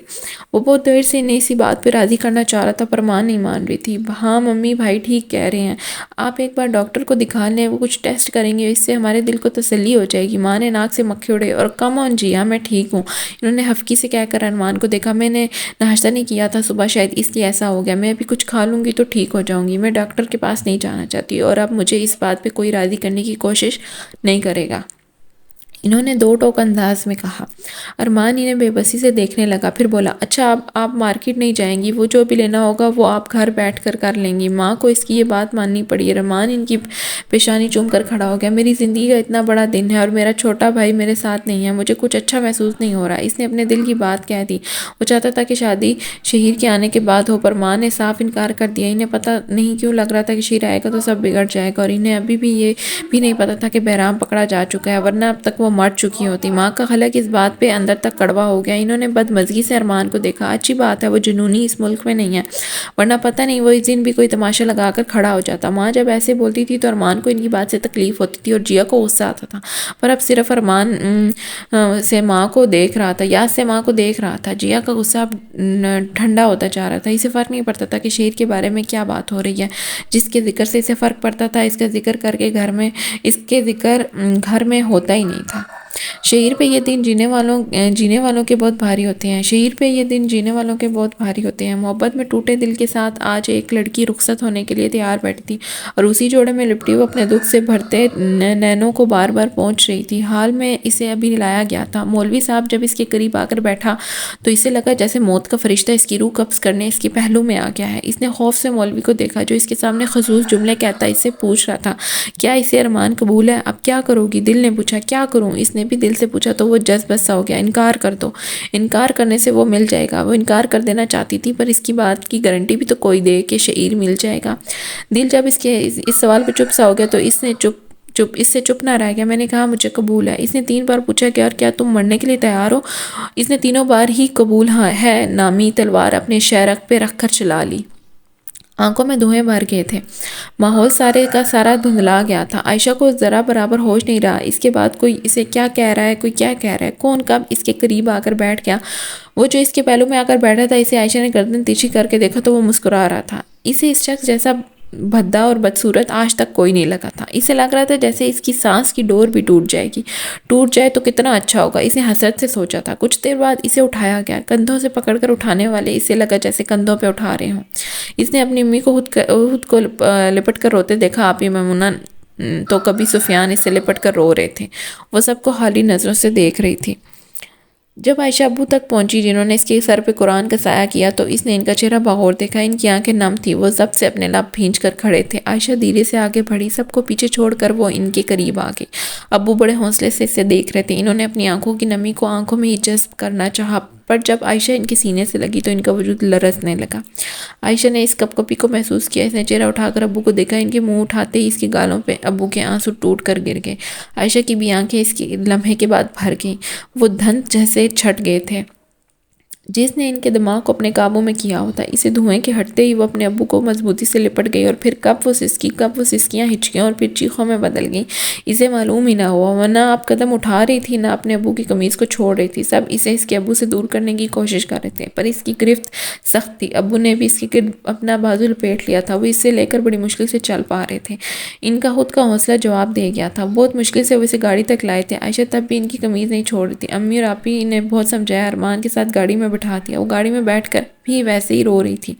وہ بہت دیر سے انہیں اسی بات پہ راضی کرنا چاہ رہا تھا پر ماں نہیں مان رہی تھی۔ ہاں ممی، بھائی ٹھیک کہہ رہے ہیں، آپ ایک بار ڈاکٹر کو دکھا لیں، وہ کچھ ٹیسٹ کریں گے، اس سے ہمارے دل کو تسلی ہو جائے گی۔ ماں نے ناک سے مکھی اڑے اور کم آن جی ہاں میں ٹھیک ہوں، انہوں نے حفکی سے کہہ کر ارمان کو دیکھا۔ میں نے ناشتہ نہیں کیا تھا صبح، شاید اس لیے ایسا ہو گیا، میں ابھی کچھ کھا لوں گی تو ٹھیک ہو جاؤں گی۔ میں ڈاکٹر کے پاس نہیں جانا چاہتی اور اب مجھے اس بات پہ کوئی راضی کرنے کی کوشش نہیں کرے گا، انہوں نے دو ٹوک انداز میں کہا۔ ارمان انہیں بے بسی سے دیکھنے لگا، پھر بولا، اچھا اب آپ مارکیٹ نہیں جائیں گی؟ وہ جو بھی لینا ہوگا وہ آپ گھر بیٹھ کر لیں گی۔ ماں کو اس کی یہ بات ماننی پڑی۔ ارمان ان کی پیشانی چوم کر کھڑا ہو گیا۔ میری زندگی کا اتنا بڑا دن ہے اور میرا چھوٹا بھائی میرے ساتھ نہیں ہے، مجھے کچھ اچھا محسوس نہیں ہو رہا۔ اس نے اپنے دل کی بات کہہ دی۔ وہ چاہتا تھا کہ شادی شہیر کے آنے کے بعد ہو، پر ماں نے صاف انکار کر دیا۔ انہیں پتہ نہیں کیوں لگ رہا تھا کہ شہیر آئے گا تو سب بگڑ جائے گا، اور انہیں ابھی بھی یہ بھی نہیں پتہ تھا کہ بحرام پکڑا جا چکا ہے، ورنہ اب تک وہ مر چکی ہوتی۔ ماں کا حلق اس بات پہ اندر تک کڑوا ہو گیا۔ انہوں نے بدمزگی سے ارمان کو دیکھا۔ اچھی بات ہے وہ جنونی اس ملک میں نہیں ہے، ورنہ پتہ نہیں وہ اس دن بھی کوئی تماشا لگا کر کھڑا ہو جاتا۔ ماں جب ایسے بولتی تھی تو ارمان کو ان کی بات سے تکلیف ہوتی تھی اور جیا کو غصہ آتا تھا، پر اب صرف ارمان سے ماں کو دیکھ رہا تھا، یاد سے ماں کو دیکھ رہا تھا۔ جیا کا غصہ اب ٹھنڈا ہوتا جا رہا تھا۔ اسے فرق نہیں پڑتا تھا کہ شہر کے بارے میں کیا بات ہو رہی ہے، جس کے ذکر سے اسے فرق پڑتا تھا اس کا ذکر کر کے گھر میں ہوتا ہی نہیں تھا۔ شہر پہ یہ دن جینے والوں کے بہت بھاری ہوتے ہیں۔ محبت میں ٹوٹے دل کے ساتھ آج ایک لڑکی رخصت ہونے کے لیے تیار بیٹھی تھی اور اسی جوڑے میں لپٹی وہ اپنے دکھ سے بھرتے نینوں کو بار بار پہنچ رہی تھی۔ حال میں اسے ابھی لایا گیا تھا۔ مولوی صاحب جب اس کے قریب آ کر بیٹھا تو اسے لگا جیسے موت کا فرشتہ اس کی روح قبض کرنے اس کے پہلو میں آ گیا ہے۔ اس نے خوف سے مولوی کو دیکھا جو اس کے سامنے خصوص جملے کہتا اس سے پوچھ رہا تھا، کیا اسے ارمان قبول ہے؟ اب کیا کرو گی؟ دل نے پوچھا۔ کیا کروں؟ اس نے بھی دل سے پوچھا تو وہ جذبہ سا ہو گیا۔ انکار کر دو، انکار کرنے سے وہ مل جائے گا۔ وہ انکار کر دینا چاہتی تھی پر اس کی بات کی گارنٹی بھی تو کوئی دے کہ شعیر مل جائے گا۔ دل جب اس سوال پہ چپ سا ہو گیا تو اس سے چپ نہ رہ گیا۔ میں نے کہا مجھے قبول ہے۔ اس نے 3 بار پوچھا کہ اور کیا تم مرنے کے لیے تیار ہو؟ اس نے تینوں بار ہی قبول ہے نامی تلوار اپنے شہرک پہ رکھ کر چلا لی۔ آنکھوں میں دھوئیں بھر گئے تھے۔ ماحول سارے کا سارا دھندلا گیا تھا۔ عائشہ کو ذرا برابر ہوش نہیں رہا۔ اس کے بعد کوئی اسے کیا کہہ رہا ہے، کوئی کیا کہہ رہا ہے، کون کب اس کے قریب آ کر بیٹھ گیا۔ وہ جو اس کے پہلو میں آ کر بیٹھا تھا، اسے عائشہ نے گردن تیچھی کر کے دیکھا تو وہ مسکرا رہا تھا۔ اسے اس شخص جیسا بھدا اور بدصورت آج تک کوئی نہیں لگا تھا۔ اسے لگ رہا تھا جیسے اس کی سانس کی ڈور بھی ٹوٹ جائے تو کتنا اچھا ہوگا۔ اس نے حسرت سے سوچا تھا۔ کچھ دیر بعد اسے اٹھایا گیا۔ کندھوں سے پکڑ کر اٹھانے والے اسے لگا جیسے کندھوں پہ اٹھا رہے ہوں۔ اس نے اپنی امی کو خود کو لپٹ کر روتے دیکھا۔ آپی میمونہ تو کبھی سفیان اس سے لپٹ کر رو رہے تھے۔ وہ سب کو خالی نظروں سے دیکھ رہی تھی۔ جب عائشہ ابو تک پہنچی جنہوں نے اس کے سر پہ قرآن کا سایہ کیا تو اس نے ان کا چہرہ بغور دیکھا۔ ان کی آنکھیں نم تھی، وہ ضبط سے اپنے لب بھینچ کر کھڑے تھے۔ عائشہ دھیرے سے آگے بڑھی، سب کو پیچھے چھوڑ کر وہ ان کے قریب آ گئی۔ ابو بڑے حوصلے سے اسے دیکھ رہے تھے۔ انہوں نے اپنی آنکھوں کی نمی کو آنکھوں میں ہی جذب کرنا چاہا پر جب عائشہ ان کے سینے سے لگی تو ان کا وجود لرزنے لگا۔ عائشہ نے اس کپ کپی کو محسوس کیا۔ اس نے چہرہ اٹھا کر ابو کو دیکھا۔ ان کے منہ اٹھاتے ہی اس کے گالوں پہ ابو کے آنسو ٹوٹ کر گر گئے۔ عائشہ کی بھی آنکھیں اس کے لمحے کے بعد بھر گئیں۔ وہ دھند جیسے چھٹ گئے تھے جس نے ان کے دماغ کو اپنے قابو میں کیا ہوتا۔ اسے دھوئیں کے ہٹتے ہی وہ اپنے ابو کو مضبوطی سے لپٹ گئی اور پھر کب وہ سسکیاں ہچکیاں اور پھر چیخوں میں بدل گئیں اسے معلوم ہی نہ ہوا۔ وہ نہ اب قدم اٹھا رہی تھی نہ اپنے ابو کی قمیض کو چھوڑ رہی تھی۔ سب اسے اس کے ابو سے دور کرنے کی کوشش کر رہے تھے پر اس کی گرفت سخت تھی۔ ابو نے بھی اس کے گرد اپنا بازو لپیٹ لیا تھا۔ وہ اسے لے کر بڑی مشکل سے چل پا رہے تھے۔ ان کا خود کا حوصلہ جواب دے گیا تھا۔ بہت مشکل سے وہ اسے گاڑی تک لائے تھے۔ عائشہ تب بھی ان کی قمیض نہیں چھوڑ رہی تھی۔ امی اور آپی نے بہت سمجھایا، ارمان کے ساتھ گاڑی میں بٹھا دیا۔ وہ گاڑی میں بیٹھ کر بھی ویسے ہی رو رہی تھی۔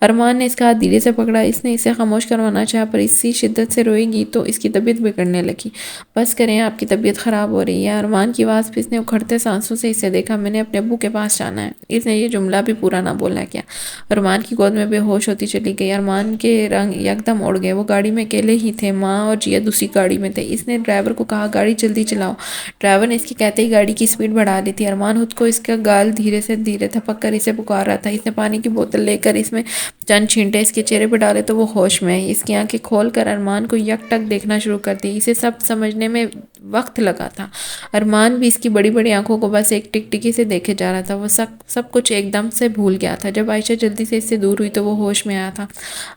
ارمان نے اس کا ہاتھ دھیرے سے پکڑا۔ اس نے اسے خاموش کروانا چاہا پر اسی شدت سے روئے گی تو اس کی طبیعت بگڑنے لگی۔ بس کریں، آپ کی طبیعت خراب ہو رہی ہے۔ ارمان کی آواز پہ اس نے اکھڑتے سانسوں سے اسے دیکھا۔ میں نے اپنے ابو کے پاس جانا ہے۔ اس نے یہ جملہ بھی پورا نہ بولا کیا ارمان کی گود میں بے ہوش ہوتی چلی گئی۔ ارمان کے رنگ یکدم اڑ گئے۔ وہ گاڑی میں اکیلے ہی تھے۔ ماں اور جیا دوسری گاڑی میں تھے۔ اس نے ڈرائیور کو کہا گاڑی جلدی چلاؤ۔ ڈرائیور نے اس کے کہتے ہی گاڑی کی سپیڈ بڑھا لی تھی۔ ارمان خود کو اس کا گال دھیرے سے دھیرے تھپک کر اسے پکار رہا تھا۔ اس نے پانی کی بوتل لے کر اس میں چند چھینٹے اس کے چہرے پہ ڈالے تو وہ ہوش میں ہے۔ اس کی آنکھیں کھول کر ارمان کو یک ٹک دیکھنا شروع کر دی۔ اسے سب سمجھنے میں وقت لگا تھا۔ ارمان بھی اس کی بڑی بڑی آنکھوں کو بس ایک ٹکٹکی سے دیکھے جا رہا تھا۔ وہ سب کچھ ایک دم سے بھول گیا تھا۔ جب عائشہ جلدی سے اس سے دور ہوئی تو وہ ہوش میں آیا تھا۔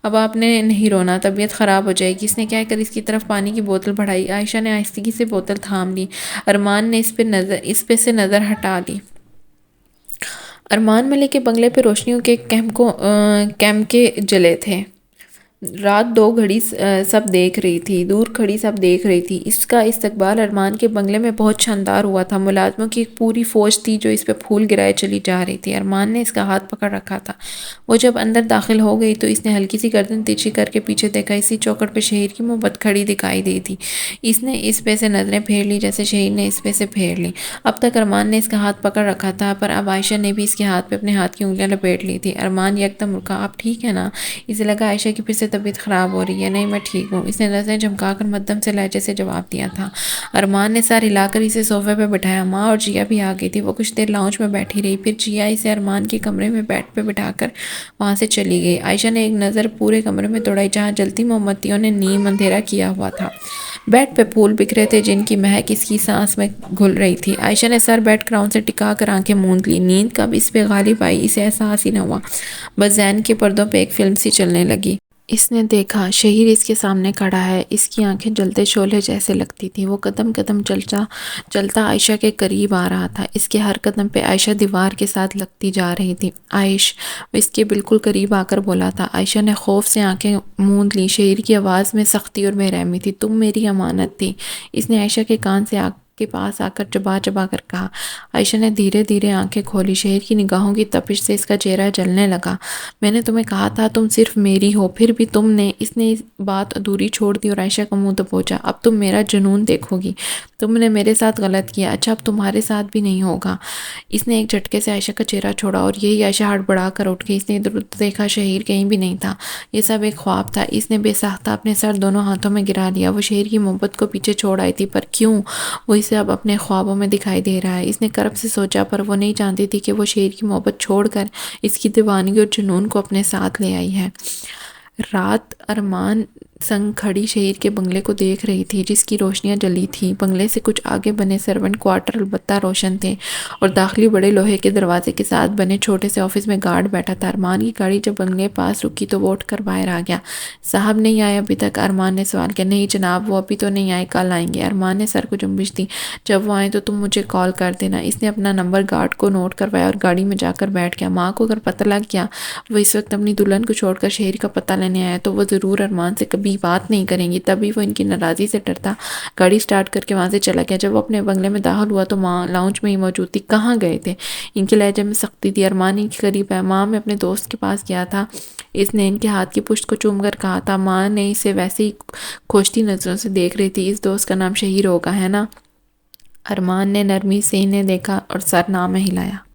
اب آپ نے نہیں رونا، طبیعت خراب ہو جائے گی، اس نے کہہ کر اس کی طرف پانی کی بوتل بڑھائی۔ عائشہ نے آہستگی سے بوتل تھام لی۔ ارمان نے اس پہ سے نظر ہٹا لی۔ ارمان ملک کے بنگلے پہ روشنیوں کے کیمکے جلے تھے۔ رات 2 گھڑی سب دیکھ رہی تھی، دور کھڑی سب دیکھ رہی تھی۔ اس کا استقبال ارمان کے بنگلے میں بہت شاندار ہوا تھا۔ ملازموں کی ایک پوری فوج تھی جو اس پہ پھول گرائے چلی جا رہی تھی۔ ارمان نے اس کا ہاتھ پکڑ رکھا تھا۔ وہ جب اندر داخل ہو گئی تو اس نے ہلکی سی گردن تیچھی کر کے پیچھے دیکھا۔ اسی چوکھٹ پہ شہیر کی محبت کھڑی دکھائی دی تھی۔ اس نے اس پہ سے نظریں پھیر لی جیسے شہیر نے اس پہ سے پھیر لی۔ اب تک ارمان نے اس کا ہاتھ پکڑ رکھا تھا پر اب عائشہ نے بھی اس کے ہاتھ پہ اپنے ہاتھ کی انگلیاں لپیٹ لی تھی۔ ارمان یکدم رکا۔ آپ ٹھیک ہے نا؟ اسے لگا عائشہ کی پھر سے طبیعت خراب ہو رہی ہے؟ نہیں میں ٹھیک ہوں، اس نے نظریں جھمکا کر مدھم سے لہجے سے جواب دیا تھا۔ ارمان نے سر ہلا کر اسے صوفے پہ بٹھایا۔ ماں اور جیا بھی آ گئی تھی۔ وہ کچھ دیر لاؤنج میں بیٹھی رہی، پھر جیا اسے ارمان کے کمرے میں بیڈ پہ بٹھا کر وہاں سے چلی گئی۔ عائشہ نے ایک نظر پورے کمرے میں دوڑائی جہاں جلتی موم بتیوں نے نیم اندھیرا کیا ہوا تھا۔ بیڈ پہ پھول بکھرے تھے جن کی مہک اس کی سانس میں گھل رہی تھی۔ عائشہ نے سر بیڈ کراؤن سے ٹکا کر آنکھیں موند لی۔ نیند کب اس پہ غالب آئی اسے احساس ہی نہ ہوا، بس ذہن کے پردوں پہ ایک فلم سی چلنے لگی۔ اس نے دیکھا شہیر اس کے سامنے کھڑا ہے، اس کی آنکھیں جلتے شعلے جیسے لگتی تھی۔ وہ قدم قدم چلتا عائشہ کے قریب آ رہا تھا۔ اس کے ہر قدم پہ عائشہ دیوار کے ساتھ لگتی جا رہی تھی۔ عائش، وہ اس کے بالکل قریب آ کر بولا تھا۔ عائشہ نے خوف سے آنکھیں موند لی۔ شہیر کی آواز میں سختی اور بے رحمی تھی۔ تم میری امانت تھی، اس نے عائشہ کے کان سے کے پاس آ کر چبا چبا کر کہا۔ عائشہ نے دھیرے دھیرے آنکھیں کھولی۔ شہیر کی نگاہوں کی تپش سے اس کا چہرہ جلنے لگا۔ میں نے تمہیں کہا تھا تم صرف میری ہو، پھر بھی تم نے۔ اس نے بات ادھوری چھوڑ دی اور عائشہ کا منہ دبوچا۔ اب تم میرا جنون دیکھو گی، تم نے میرے ساتھ غلط کیا، اچھا اب تمہارے ساتھ بھی نہیں ہوگا۔ اس نے ایک جھٹکے سے عائشہ کا چہرہ چھوڑا اور یہی عائشہ ہڑبڑا کر اٹھ گئی۔ اس نے ادھر ادھر دیکھا، شہیر کہیں بھی نہیں تھا، یہ سب ایک خواب تھا۔ اس نے بے ساختہ اپنے سر دونوں ہاتھوں میں گرا لیا۔ وہ شہیر کی محبت کو پیچھے چھوڑ آئی تھی، پر کیوں وہ اسے اب اپنے خوابوں میں دکھائی دے رہا ہے؟ اس نے کرب سے سوچا، پر وہ نہیں جانتی تھی کہ وہ شہیر کی محبت چھوڑ کر اس کی دیوانگی اور جنون کو اپنے ساتھ لے آئی ہے۔ رات ارمان سنگ کھڑی شہیر کے بنگلے کو دیکھ رہی تھی جس کی روشنیاں جلی تھیں۔ بنگلے سے کچھ آگے بنے سرونٹ کوارٹر البتہ روشن تھے اور داخلی بڑے لوہے کے دروازے کے ساتھ بنے چھوٹے سے آفس میں گارڈ بیٹھا تھا۔ ارمان کی گاڑی جب بنگلے پاس رکی تو وہ اٹھ کر باہر آ گیا۔ صاحب نہیں آئے ابھی تک؟ ارمان نے سوال کیا۔ نہیں جناب، وہ ابھی تو نہیں آئے، کل آئیں گے۔ ارمان نے سر کو جنبش دی۔ جب وہ آئیں تو تم مجھے کال کر دینا۔ اس نے اپنا نمبر گارڈ کو نوٹ کروایا اور گاڑی میں جا کر بیٹھ گیا۔ ماں کو اگر پتہ لگ گیا وہ اس وقت اپنی دلہن کو چھوڑ کر شہر کا پتہ لینے آیا تو وہ ضرور ارمان سے کبھی بات نہیں کریں گی۔ تبھی وہ ان کی ناراضی سے ڈرتا گاڑی سٹارٹ کر کے وہاں سے چلا گیا۔ جب وہ اپنے بنگلے میں داخل ہوا تو ماں لاؤنج میں ہی موجود تھی۔ کہاں گئے تھے؟ ان کے لہجے میں سختی تھی۔ ارمان ان کے قریب ہے۔ ماں میں اپنے دوست کے پاس گیا تھا، اس نے ان کے ہاتھ کی پشت کو چوم کر کہا تھا۔ ماں نے اسے ویسے ہی کھوجتی نظروں سے دیکھ رہی تھی۔ اس دوست کا نام شہیر ہوگا ہے نا؟ ارمان نے نرمی سے انہیں دیکھا اور سر نہ میں ہلایا۔